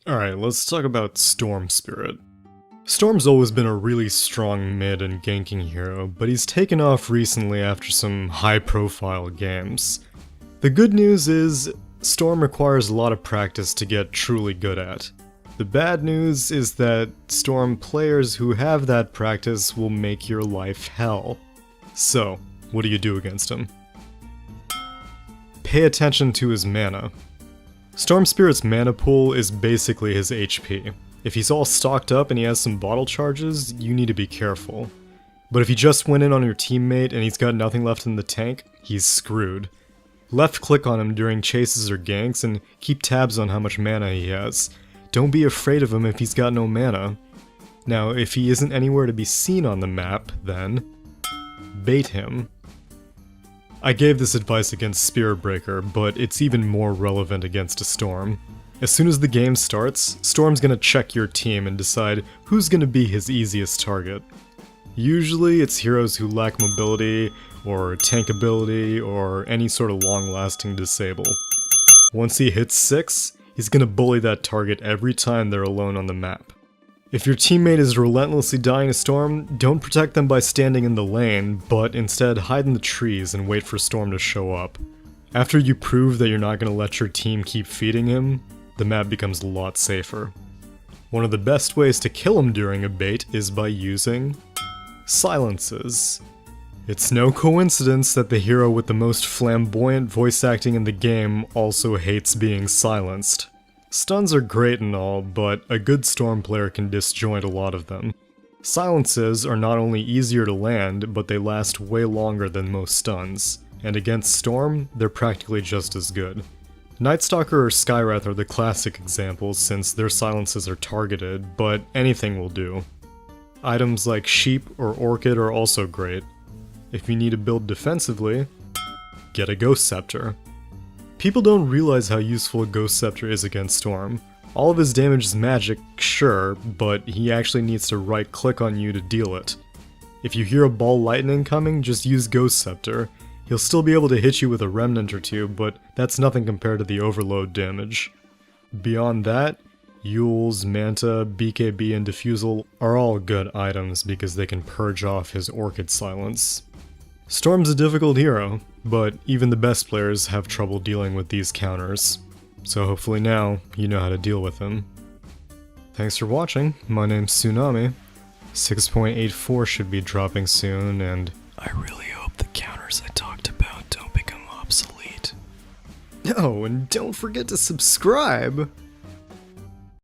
Alright, let's talk about Storm Spirit. Storm's always been a really strong mid and ganking hero, but he's taken off recently after some high-profile games. The good news is, Storm requires a lot of practice to get truly good at. The bad news is that Storm players who have that practice will make your life hell. So, what do you do against him? Pay attention to his mana. Storm Spirit's mana pool is basically his HP. If he's all stocked up and he has some bottle charges, you need to be careful. But if he just went in on your teammate and he's got nothing left in the tank, he's screwed. Left click on him during chases or ganks and keep tabs on how much mana he has. Don't be afraid of him if he's got no mana. Now, if he isn't anywhere to be seen on the map, then bait him. I gave this advice against Spirit Breaker, but it's even more relevant against a Storm. As soon as the game starts, Storm's gonna check your team and decide who's gonna be his easiest target. Usually it's heroes who lack mobility, or tank ability, or any sort of long-lasting disable. Once he hits 6, he's gonna bully that target every time they're alone on the map. If your teammate is relentlessly dying to Storm, don't protect them by standing in the lane, but instead hide in the trees and wait for Storm to show up. After you prove that you're not going to let your team keep feeding him, the map becomes a lot safer. One of the best ways to kill him during a bait is by using silences. It's no coincidence that the hero with the most flamboyant voice acting in the game also hates being silenced. Stuns are great and all, but a good Storm player can disjoint a lot of them. Silences are not only easier to land, but they last way longer than most stuns, and against Storm, they're practically just as good. Nightstalker or Skywrath are the classic examples since their silences are targeted, but anything will do. Items like Sheep or Orchid are also great. If you need to build defensively, get a Ghost Scepter. People don't realize how useful a Ghost Scepter is against Storm. All of his damage is magic, sure, but he actually needs to right-click on you to deal it. If you hear a ball lightning coming, just use Ghost Scepter. He'll still be able to hit you with a remnant or two, but that's nothing compared to the overload damage. Beyond that, Yules, Manta, BKB, and Diffusal are all good items because they can purge off his Orchid silence. Storm's a difficult hero, but even the best players have trouble dealing with these counters. So hopefully now, you know how to deal with them. Thanks for watching, my name's Tsunami. 6.84 should be dropping soon, and I really hope the counters I talked about don't become obsolete. Oh, and don't forget to subscribe!